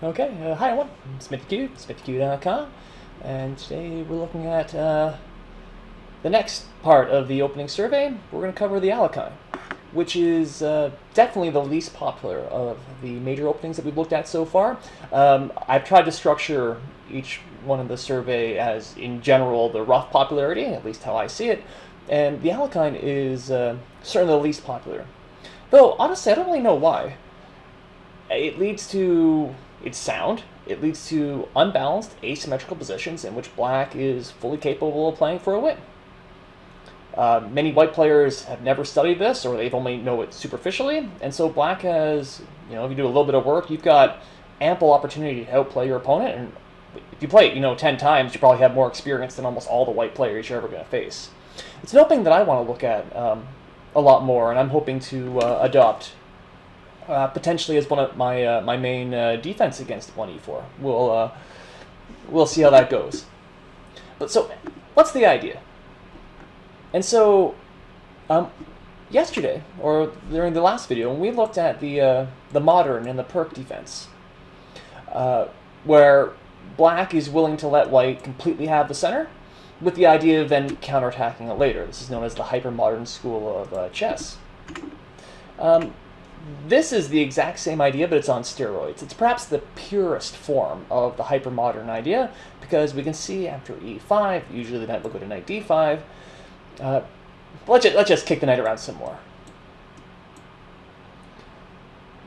Okay, hi everyone, I'm SmithyQ, SmithyQ.com, and today we're looking at the next part of the opening survey. We're going to cover the Alekhine, which is definitely the least popular of the major openings that we've looked at so far. I've tried to structure each one of the survey as, in general, the rough popularity, at least how I see it, and the Alekhine is certainly the least popular. Though, honestly, I don't really know why. It leads to its sound. It leads to unbalanced, asymmetrical positions in which black is fully capable of playing for a win. Many white players have never studied this, or they've only know it superficially, and so black has, if you do a little bit of work, you've got ample opportunity to outplay your opponent, and if you play it, 10 times, you probably have more experience than almost all the white players you're ever going to face. It's an opening that I want to look at a lot more, and I'm hoping to adopt potentially as one of my main defense against 1e4. We'll see how that goes. But so, what's the idea? And so, yesterday, or during the last video, we looked at the modern and the perk defense, where black is willing to let white completely have the center, with the idea of then counterattacking it later. This is known as the hyper-modern school of chess. This is the exact same idea, but it's on steroids. It's perhaps the purest form of the hypermodern idea, because we can see after e5, usually the knight will go to knight d5. Let's just kick the knight around some more.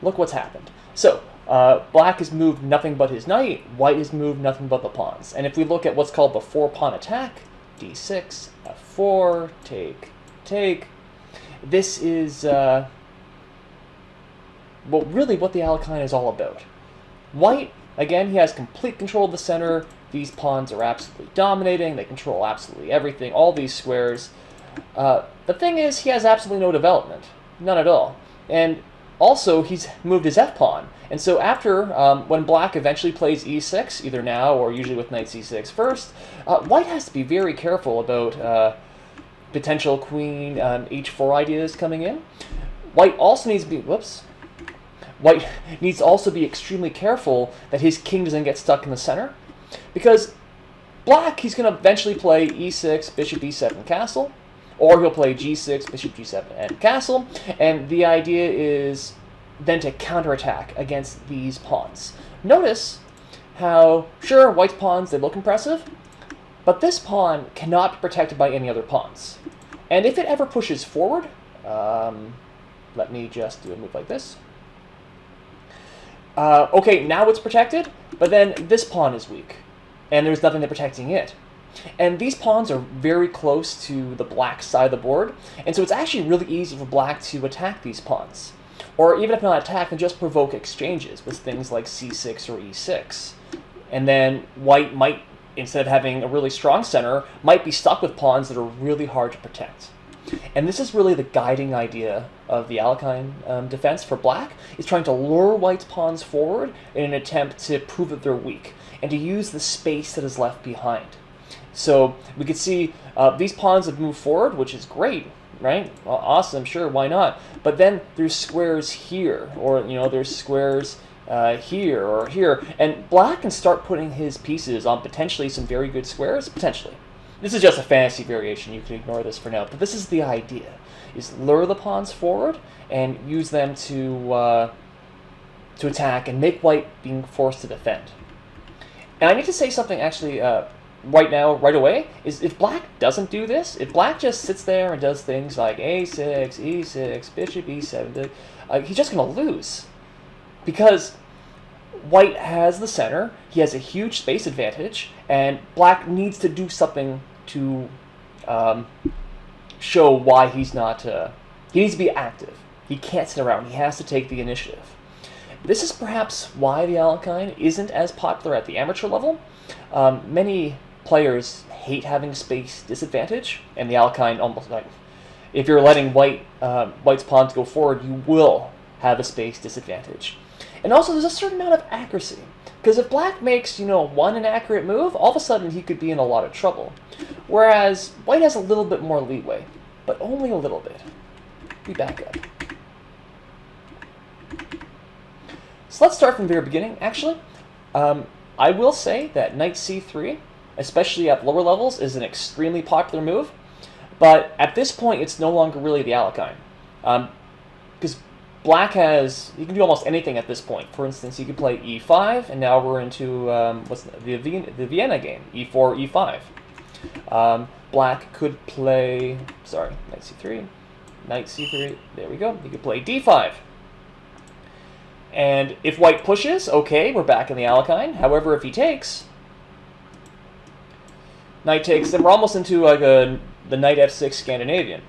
Look what's happened. So, black has moved nothing but his knight, white has moved nothing but the pawns. And if we look at what's called the four-pawn attack, d6, f4, take, this is... well, really what the Alekhine is all about. White, again, he has complete control of the center. These pawns are absolutely dominating. They control absolutely everything, all these squares. The thing is, he has absolutely no development. None at all. And also, he's moved his f-pawn. And so after, when black eventually plays e6, either now or usually with knight c6 first, white has to be very careful about potential queen h4 ideas coming in. White also needs to be... White needs to also be extremely careful that his king doesn't get stuck in the center, because black, he's going to eventually play e6, bishop e7, castle, or he'll play g6, bishop g7, and castle, and the idea is then to counterattack against these pawns. Notice how, sure, white's pawns, they look impressive, but this pawn cannot be protected by any other pawns. And if it ever pushes forward, let me just do a move like this. Okay, now it's protected, but then this pawn is weak, and there's nothing that's protecting it. And these pawns are very close to the black side of the board, and so it's actually really easy for black to attack these pawns. Or even if not attack, then just provoke exchanges with things like c6 or e6. And then white might, instead of having a really strong center, might be stuck with pawns that are really hard to protect. And this is really the guiding idea of the Alekhine defense for black, is trying to lure white's pawns forward in an attempt to prove that they're weak, and to use the space that is left behind. So we could see these pawns have moved forward, which is great, right? Well, awesome, sure, why not? But then there's squares here, or there's squares here or here, and black can start putting his pieces on potentially some very good squares, potentially. This is just a fantasy variation, you can ignore this for now, but this is the idea, is lure the pawns forward and use them to attack and make white being forced to defend. And I need to say something actually right now, right away, is if black doesn't do this, if black just sits there and does things like a6, e6, bishop e7, he's just going to lose. Because white has the center, he has a huge space advantage, and black needs to do something to show why he's not... he needs to be active. He can't sit around. He has to take the initiative. This is perhaps why the Alekhine isn't as popular at the amateur level. Many players hate having space disadvantage, and the Alekhine almost like... If you're letting white's pawns go forward, you will have a space disadvantage. And also, there's a certain amount of accuracy. Because if black makes, one inaccurate move, all of a sudden he could be in a lot of trouble. Whereas white has a little bit more leeway, but only a little bit. We back up. So let's start from the very beginning, actually. I will say that knight c3, especially at lower levels, is an extremely popular move. But at this point, it's no longer really the Alekhine. Because black has, you can do almost anything at this point. For instance, you could play e5, and now we're into the Vienna game, e4, e5. Black could play, sorry, knight c3, there we go. You could play d5. And if white pushes, okay, we're back in the Alekhine. However, if he takes, knight takes, then we're almost into like the knight f6 Scandinavian.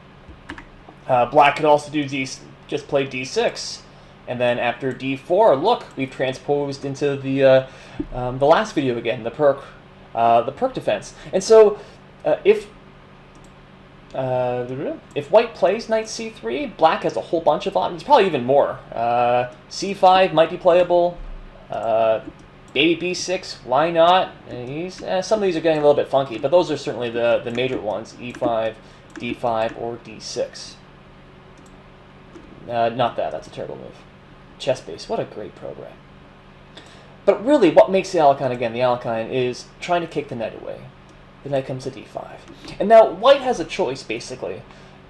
Black could also do just play d6, and then after d4, look, we've transposed into the last video again, the perk defense. And so if white plays knight c3, black has a whole bunch of options, probably even more. c5 might be playable. Maybe b6, why not? Some of these are getting a little bit funky, but those are certainly the major ones, e5, d5, or d6. Not that, that's a terrible move. Chess base, what a great program. But really, what makes the Alekhine, again, the Alekhine, is trying to kick the knight away. The knight comes to d5. And now white has a choice, basically.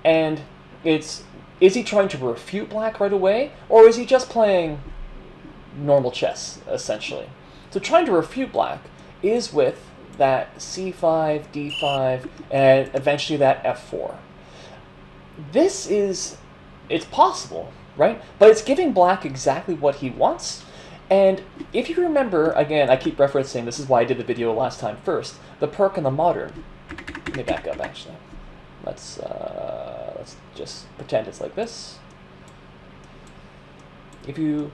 And is he trying to refute black right away, or is he just playing normal chess, essentially? So trying to refute black is with that c5, d5, and eventually that f4. It's possible, right? But it's giving black exactly what he wants. And if you remember, again, I keep referencing, this is why I did the video last time first, the perk and the modern. Let me back up, actually. Let's just pretend it's like this. If you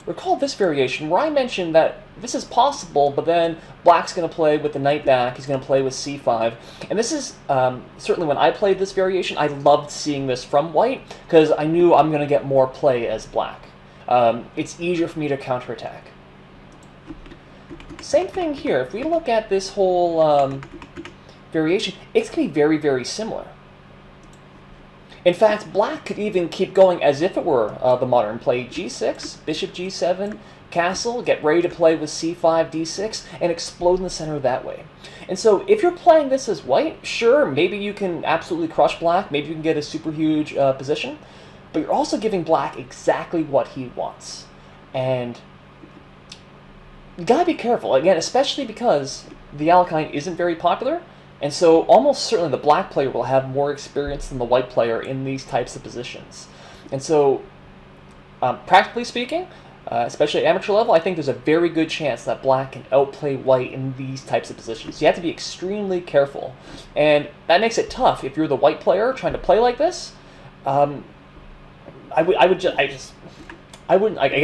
recall this variation, where I mentioned that this is possible, but then black's going to play with the knight back, he's going to play with c5. And this is, certainly when I played this variation, I loved seeing this from white, because I knew I'm going to get more play as black. It's easier for me to counterattack. Same thing here. If we look at this whole variation, it's going to be very, very similar. In fact, black could even keep going as if it were the modern. Play g6, bishop g7, castle, get ready to play with c5, d6, and explode in the center that way. And so if you're playing this as white, sure, maybe you can absolutely crush black, maybe you can get a super huge position, but you're also giving black exactly what he wants. And you gotta be careful, again, especially because the Alekhine isn't very popular, and so almost certainly the black player will have more experience than the white player in these types of positions. And so, practically speaking, especially at amateur level, I think there's a very good chance that black can outplay white in these types of positions. You have to be extremely careful. And that makes it tough if you're the white player trying to play like this. Again,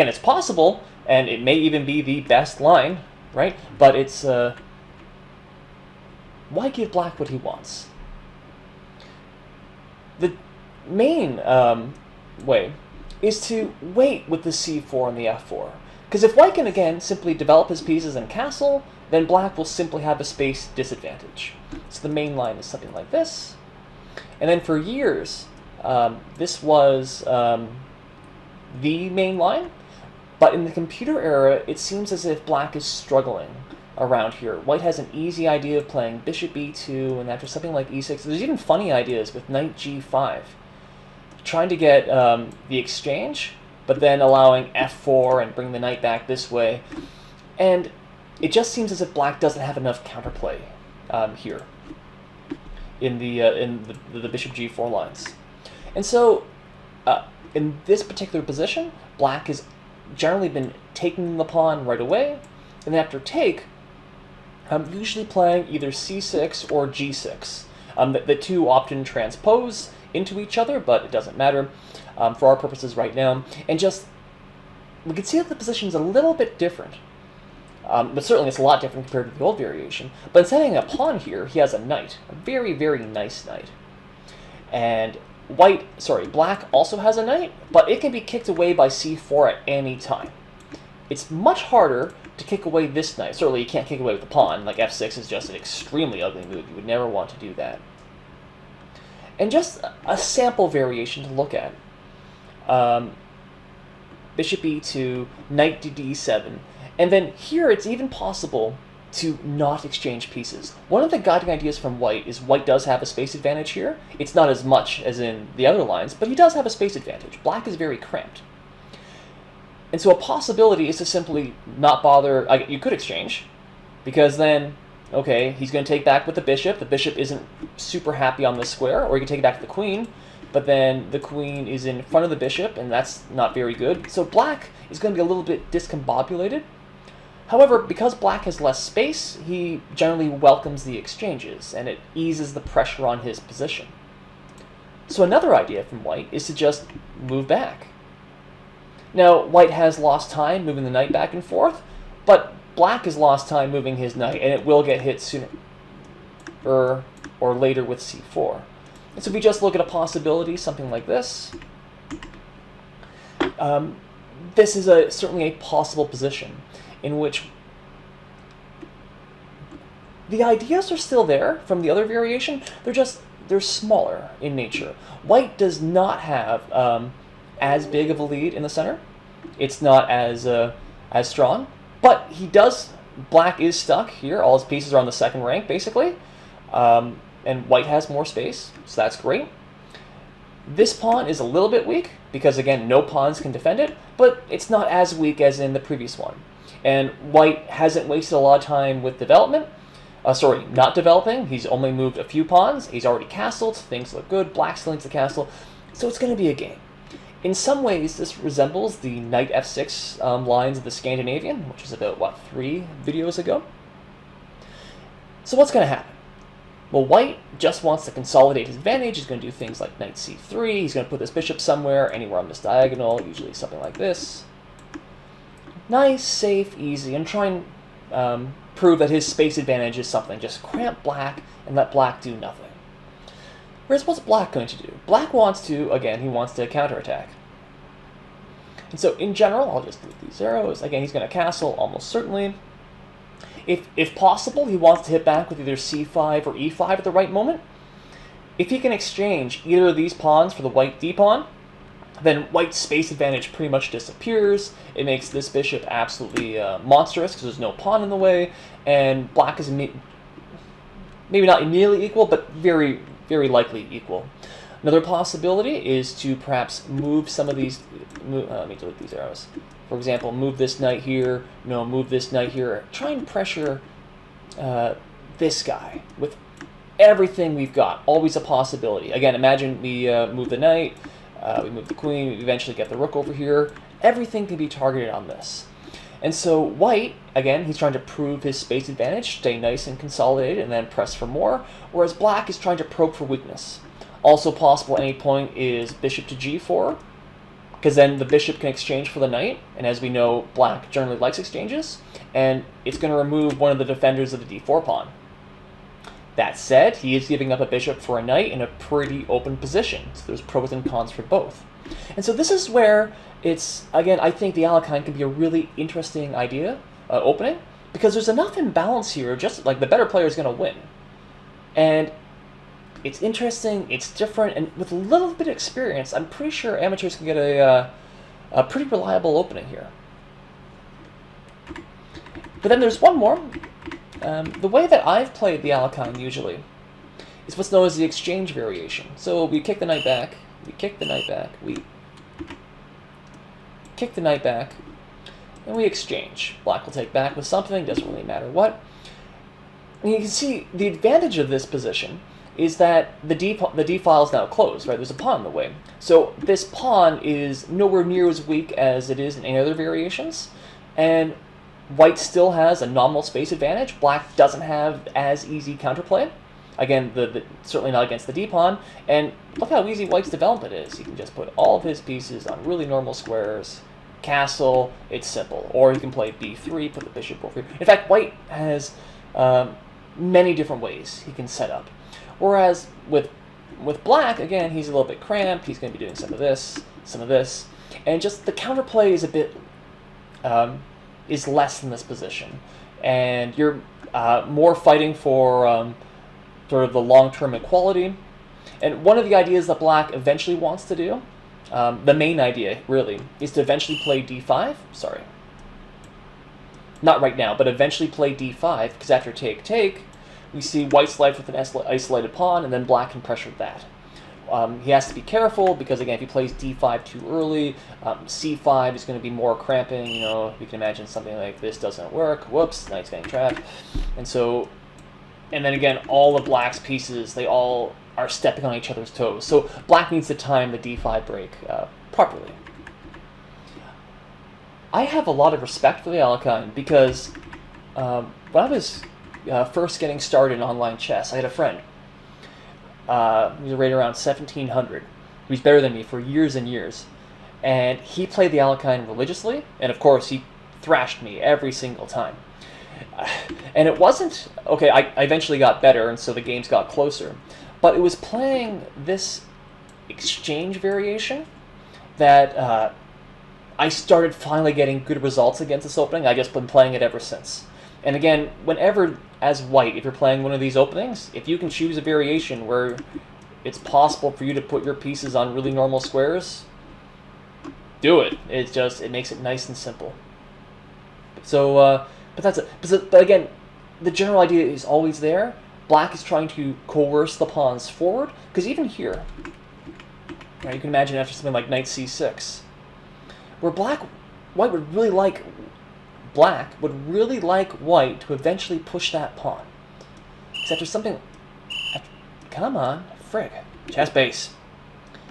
it's possible, and it may even be the best line, right? But it's, why give black what he wants? The main way is to wait with the c4 and the f4. Because if white can, again, simply develop his pieces and castle, then black will simply have a space disadvantage. So the main line is something like this. And then for years, this was the main line. But in the computer era, it seems as if black is struggling around here. White has an easy idea of playing bishop b2, and after something like e6, there's even funny ideas with knight g5. Trying to get the exchange, but then allowing f4 and bring the knight back this way. And it just seems as if black doesn't have enough counterplay here in the bishop g4 lines. And so in this particular position, black has generally been taking the pawn right away, and then after take, I'm usually playing either c6 or g6. The two often transpose into each other, but it doesn't matter for our purposes right now. And just, we can see that the position's a little bit different. But certainly it's a lot different compared to the old variation. But instead of having a pawn here, he has a knight. A very, very nice knight. And black also has a knight, but it can be kicked away by c4 at any time. It's much harder to kick away this knight. Certainly you can't kick away with the pawn. Like f6 is just an extremely ugly move. You would never want to do that. And just a sample variation to look at. bishop e2, knight to d7, and then here it's even possible to not exchange pieces. One of the guiding ideas from white is white does have a space advantage here. It's not as much as in the other lines, but he does have a space advantage. Black is very cramped. And so a possibility is to simply not bother. You could exchange, because then, okay, he's going to take back with the bishop. The bishop isn't super happy on this square, or you can take it back to the queen, but then the queen is in front of the bishop, and that's not very good. So black is going to be a little bit discombobulated. However, because black has less space, he generally welcomes the exchanges, and it eases the pressure on his position. So another idea from white is to just move back. Now, white has lost time moving the knight back and forth, but black has lost time moving his knight, and it will get hit sooner or later with c4. And so if we just look at a possibility, something like this, this is certainly a possible position in which the ideas are still there from the other variation. They're smaller in nature. White does not have as big of a lead in the center. It's not as strong, but he does. Black is stuck here. All his pieces are on the second rank, basically, and white has more space, so that's great. This pawn is a little bit weak because, again, no pawns can defend it, but it's not as weak as in the previous one. And white hasn't wasted a lot of time with development. Not developing. He's only moved a few pawns. He's already castled. Things look good. Black still needs the castle. So it's going to be a game. In some ways, this resembles the knight f6 lines of the Scandinavian, which was about, 3 videos ago? So what's going to happen? Well, white just wants to consolidate his advantage. He's going to do things like knight c3. He's going to put this bishop somewhere, anywhere on this diagonal, usually something like this. Nice, safe, easy, and try and prove that his space advantage is something. Just cramp black and let black do nothing. Whereas what's black going to do? Black wants to, again, he wants to counterattack. And so in general, I'll just move these arrows. Again, he's going to castle, almost certainly. If possible, he wants to hit back with either c5 or e5 at the right moment. If he can exchange either of these pawns for the white d-pawn, then white's space advantage pretty much disappears. It makes this bishop absolutely monstrous because there's no pawn in the way, and black is maybe not nearly equal, but very, very likely equal. Another possibility is to perhaps move some of these. Let me delete these arrows. For example, move this knight here. No, move this knight here. Try and pressure this guy with everything we've got. Always a possibility. Again, imagine we move the knight, we move the queen, we eventually get the rook over here. Everything can be targeted on this. And so white, again, he's trying to prove his space advantage, stay nice and consolidated, and then press for more, whereas black is trying to probe for weakness. Also possible at any point is bishop to g4, because then the bishop can exchange for the knight, and as we know, black generally likes exchanges, and it's going to remove one of the defenders of the d4 pawn. That said, he is giving up a bishop for a knight in a pretty open position, so there's pros and cons for both. And so this is where it's, again, I think the Alekhine can be a really interesting idea, opening, because there's enough imbalance here, just like the better player is going to win. And it's interesting, it's different, and with a little bit of experience, I'm pretty sure amateurs can get a pretty reliable opening here. But then there's one more. The way that I've played the Alekhine usually is what's known as the exchange variation. So we kick the knight back, we kick the knight back, we kick the knight back, and we exchange. Black will take back with something, doesn't really matter what. And you can see the advantage of this position is that the d file is now closed, right? There's a pawn in the way. So this pawn is nowhere near as weak as it is in any other variations, and white still has a nominal space advantage. Black doesn't have as easy counterplay. Again, certainly not against the d-pawn, and look how easy white's development is. He can just put all of his pieces on really normal squares, castle, it's simple. Or he can play b3, put the bishop over here. In fact, white has many different ways he can set up. Whereas with black, again, he's a little bit cramped. He's going to be doing some of this, and just the counterplay is a bit is less in this position, and you're more fighting for sort of the long-term equality. And one of the ideas that black eventually wants to do The main idea, really, is to eventually play d5. Sorry. Not right now, but eventually play d5, because after take, we see white's left with an isolated pawn, and then black can pressure that. He has to be careful, because again, if he plays d5 too early, c5 is going to be more cramping. You know, you can imagine something like this doesn't work. Whoops, knight's getting trapped. And then again, all of black's pieces, they all are stepping on each other's toes. So black needs to time the d5 break properly. I have a lot of respect for the Alekhine, because when I was first getting started in online chess, I had a friend. He was rated around 1700. He was better than me for years and years. And he played the Alekhine religiously, and of course he thrashed me every single time. And it wasn't... Okay, I eventually got better, and so the games got closer. But it was playing this exchange variation that I started finally getting good results against this opening. I've just been playing it ever since. And again, whenever, as white, if you're playing one of these openings, if you can choose a variation where it's possible for you to put your pieces on really normal squares, do it. It makes it nice and simple. So, but that's it. But again, the general idea is always there. Black is trying to coerce the pawns forward, because even here, right, you can imagine after something like knight c6, where white would really like white to eventually push that pawn. Because after something... Come on, frig. Chess base.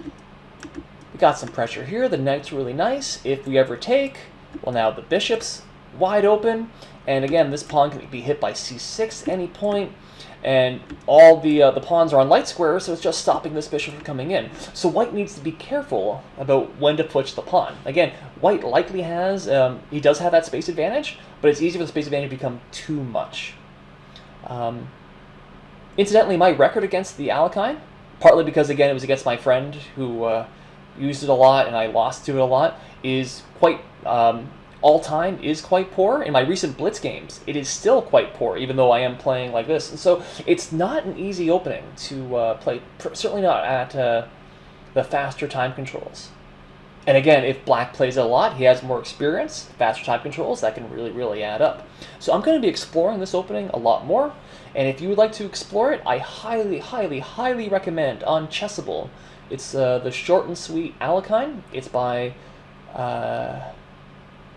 We got some pressure here. The knight's really nice. If we ever take, well, now the bishop's wide open. And again, this pawn can be hit by c6 at any point. And all the pawns are on light squares, so it's just stopping this bishop from coming in. So white needs to be careful about when to push the pawn. Again, white likely has, he does have that space advantage, but it's easy for the space advantage to become too much. Incidentally, my record against the Alekhine, partly because, again, it was against my friend who used it a lot and I lost to it a lot, is quite... all-time is quite poor. In my recent Blitz games, it is still quite poor, even though I am playing like this. And so it's not an easy opening to play, certainly not at the faster time controls. And again, if black plays it a lot, he has more experience, faster time controls, that can really, really add up. So I'm going to be exploring this opening a lot more, and if you would like to explore it, I highly, highly, highly recommend on Chessable. It's the short and sweet Alekhine. It's by...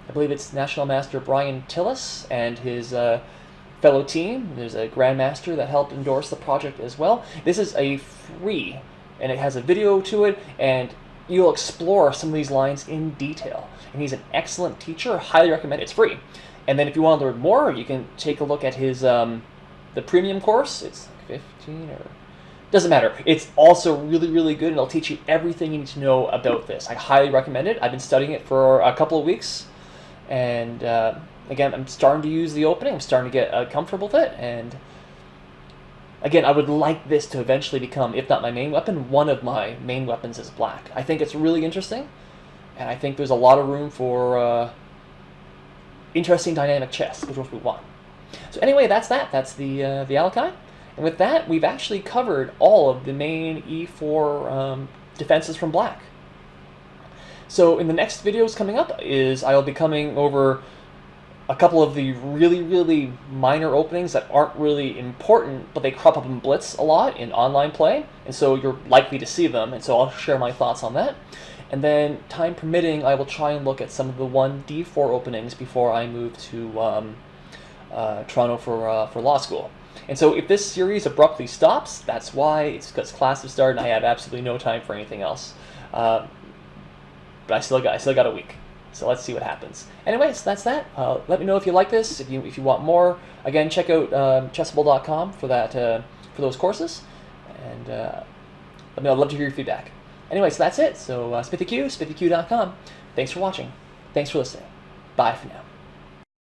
I believe it's National Master Brian Tillis and his fellow team. There's a Grandmaster that helped endorse the project as well. This is a free, and it has a video to it, and you'll explore some of these lines in detail. And he's an excellent teacher. Highly recommend it. It's free. And then if you want to learn more, you can take a look at his the premium course. It's like 15 or... Doesn't matter. It's also really, really good, and it'll teach you everything you need to know about this. I highly recommend it. I've been studying it for a couple of weeks. And again, I'm starting to use the opening. I'm starting to get comfortable with it. And again, I would like this to eventually become, if not my main weapon, one of my main weapons is black. I think it's really interesting. And I think there's a lot of room for interesting dynamic chess, which is what we want. So anyway, that's that. That's the Alekhine. And with that, we've actually covered all of the main e4 defenses from black. So in the next videos coming up I'll be coming over a couple of the really, really minor openings that aren't really important, but they crop up in Blitz a lot in online play, and so you're likely to see them, and so I'll share my thoughts on that. And then, time permitting, I will try and look at some of the 1d4 openings before I move to Toronto for law school. And so if this series abruptly stops, that's why. It's because classes start and I have absolutely no time for anything else. But I still got a week, so let's see what happens. Anyways, that's that. Let me know if you like this. If you want more, again, check out chessable.com for that for those courses, and let me know. I'd love to hear your feedback. Anyways, that's it. So SmithyQ, SmithyQ.com. Thanks for watching. Thanks for listening. Bye for now.